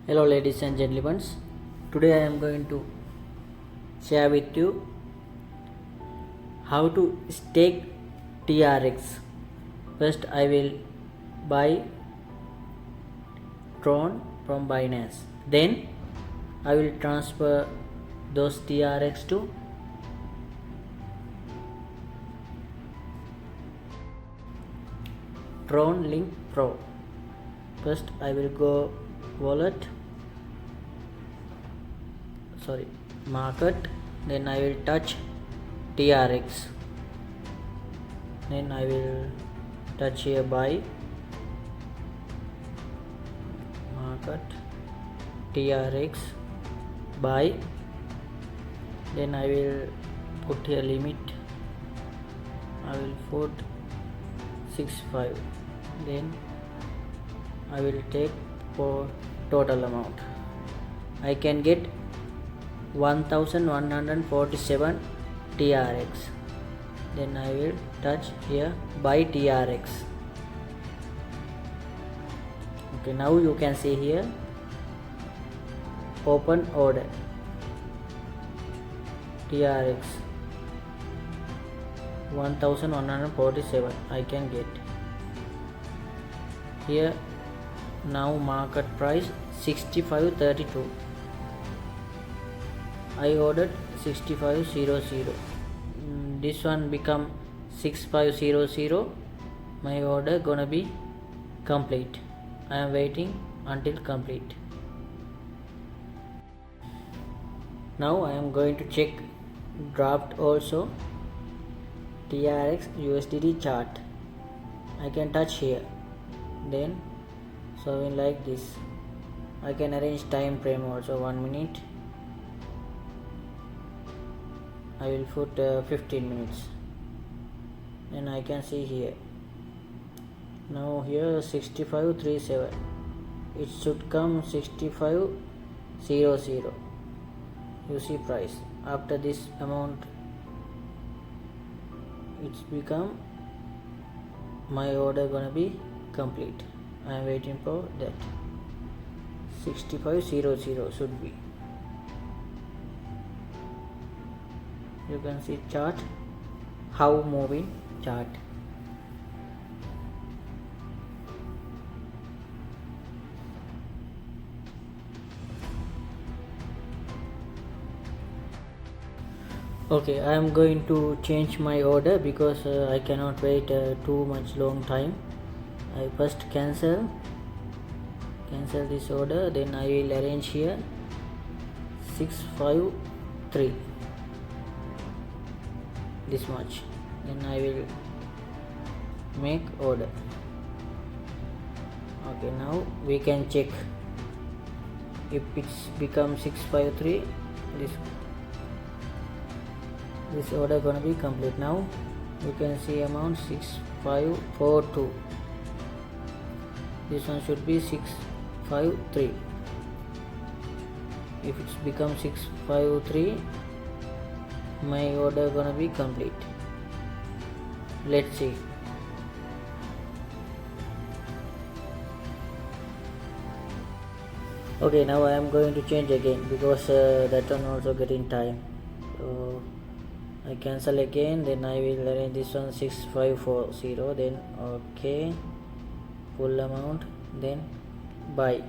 Hello ladies and gentlemen, today I am going to share with you how to stake TRX. First I will buy Tron from Binance, then I will transfer those TRX to Tron Link Pro. First I will go wallet, market, then I will touch TRX, then I will touch here buy, market, TRX, buy, then I will put here limit, I will put 65, then I will take for total amount. I can get 1147 TRX. Then I will touch here buy TRX. Okay, now you can see here open order TRX 1147 I can get here. Now market price 65.32. I ordered 65.00. This one become 65.00. My order gonna be complete. I am waiting until complete. Now I am going to check draft also TRX USDT chart. I can touch here, then showing like this. I can arrange time frame also 1 minute. I will put 15 minutes. Then I can see here. Now here 65.37. It should come 65.00. You see price. After this amount, it's become my order gonna be complete. I am waiting for that. 65.00 should be. You can see chart, how moving chart. Okay, I am going to change my order because I cannot wait too much long time. I first cancel this order, then I will arrange here 653 this much, then I will make order. Okay, now we can check if it's become 653. This order gonna be complete. Now you can see amount 6542. This one should be 653. If it's become 653, my order gonna be complete. Let's see. Okay, now I am going to change again because that one also getting time. So I cancel again, then I will arrange this one 6540, then okay, full amount, then buy.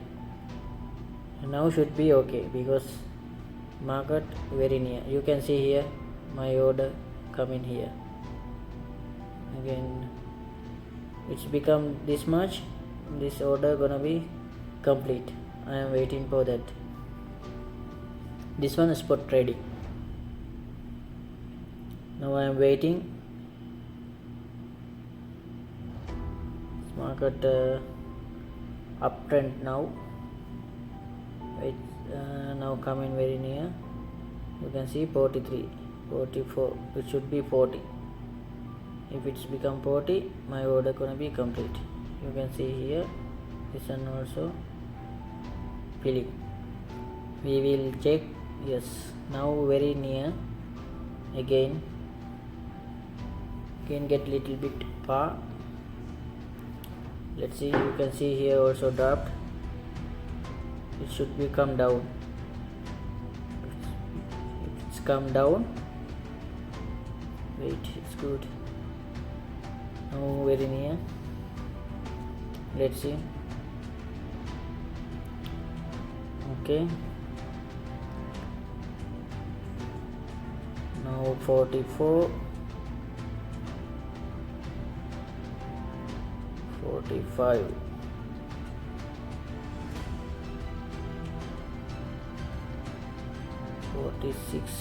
Now should be okay because market very near. You can see here my order come in here. Again it's become this much. This order gonna be complete. I am waiting for that. This one is spot trading. Now I am waiting. Market uptrend now. Now coming very near. You can see 43, 44. It should be 40. If it's become 40, my order gonna be complete. You can see here. This one also filling. We will check. Yes, now very near. Again get little bit far. Let's see. You can see here also draft it should be come down. It's come down. Wait, it's good. Now very near. Let's see. Okay, now 44, 45, 46,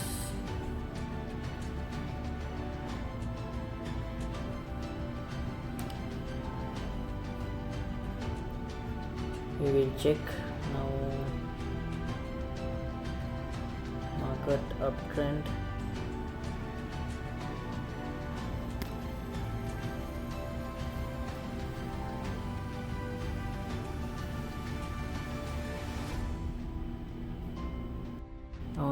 we will check now. Market uptrend.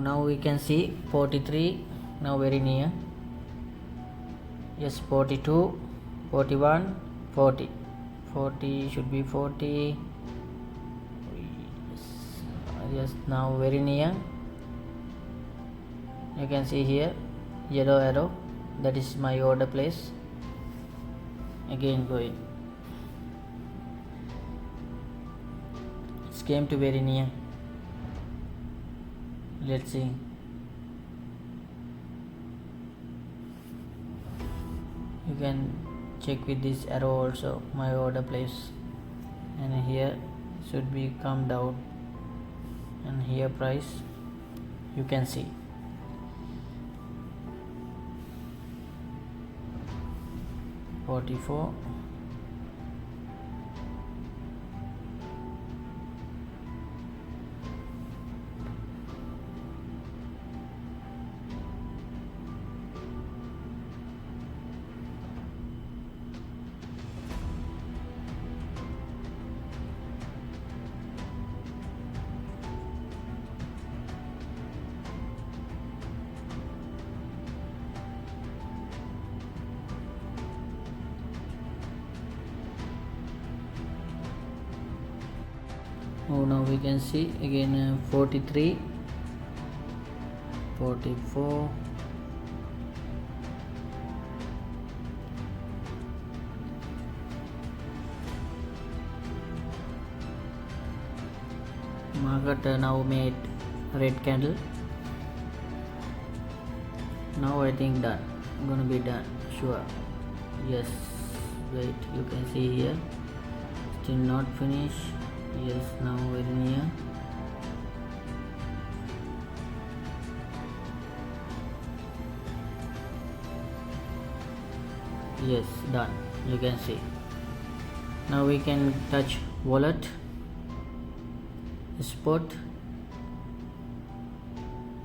Now we can see 43, now very near. Yes, 42, 41, 40. 40 should be 40. Yes, now very near. You can see here yellow arrow, that is my order place. Again going, it came to very near. Let's see. You can check with this arrow also, my order place, and here should be come down, and here price you can see. $44, now we can see again 43, 44, market now made red candle. Now I think done, gonna be done, sure. Yes, wait, you can see here, still not finished. Yes, now very near. Yes, done, you can see. Now we can touch wallet, spot.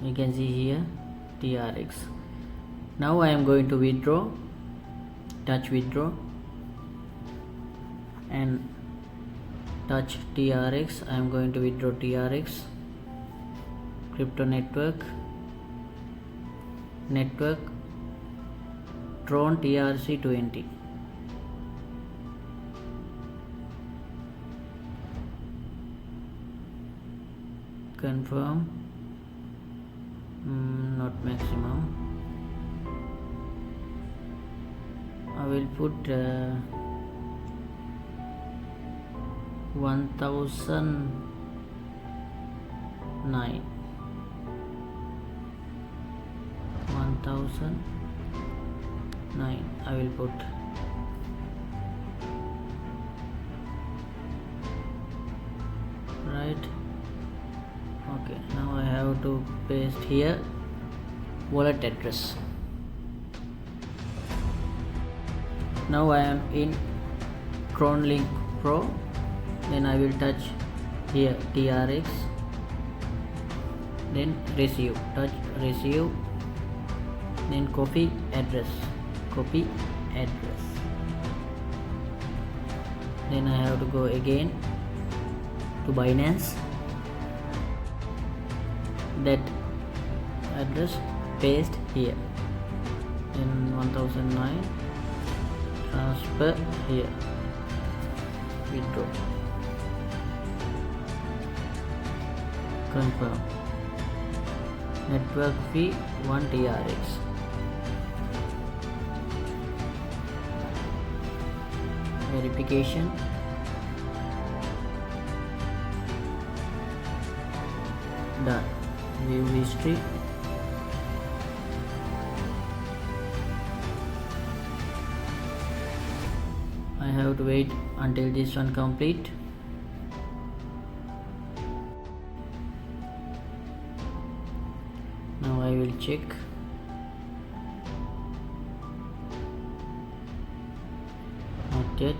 You can see here TRX. Now I am going to withdraw, touch withdraw, and touch TRX. I am going to withdraw TRX. Crypto network, Tron TRC20. Confirm. Not maximum. I will put 1009. 1009 I will put. Right. Okay, now I have to paste here wallet address. Now I am in TronLink Pro. Then I will touch here TRX, then receive, touch receive, then copy address, then I have to go again to Binance, that address paste here, then 1009 transfer here, withdraw. confirm. Network fee 1 TRX. Verification. Done. View history. I have to wait until this one complete. Now I will check. Not yet.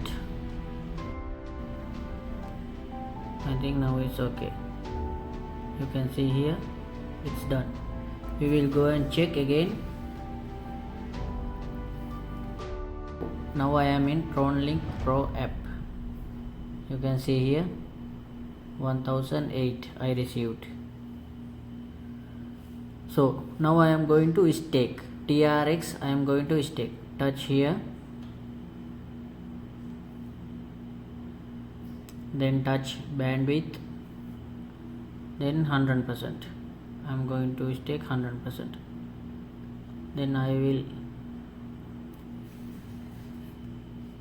I think now it's okay. You can see here it's done. We will go and check again. Now I am in TronLink Pro app. You can see here 1008 I received. So now I am going to stake TRX. I am going to stake. Touch here, then touch bandwidth, then 100%. I am going to stake 100%. Then I will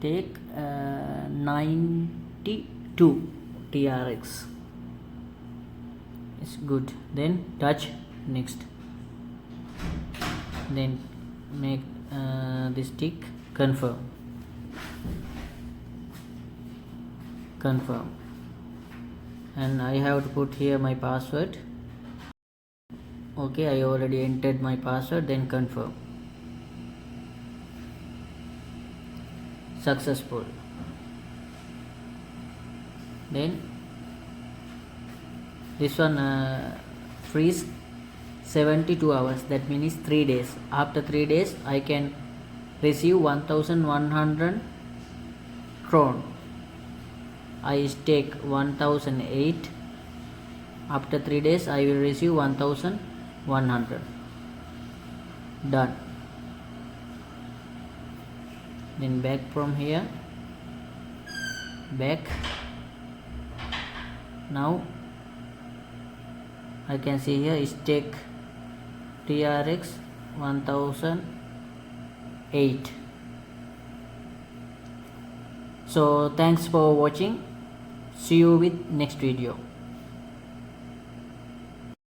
take 92 TRX. It's good. Then touch next. Then make this tick confirm. Confirm. And I have to put here my password. Okay, I already entered my password. Then confirm. Successful. Then this one freeze 72 hours, that means 3 days. After 3 days I can receive 1100 Tron. I stake 1008. After 3 days I will receive 1100. Done. Then back from here, back. Now I can see here stake TRX 1008. So thanks for watching. See you with next video.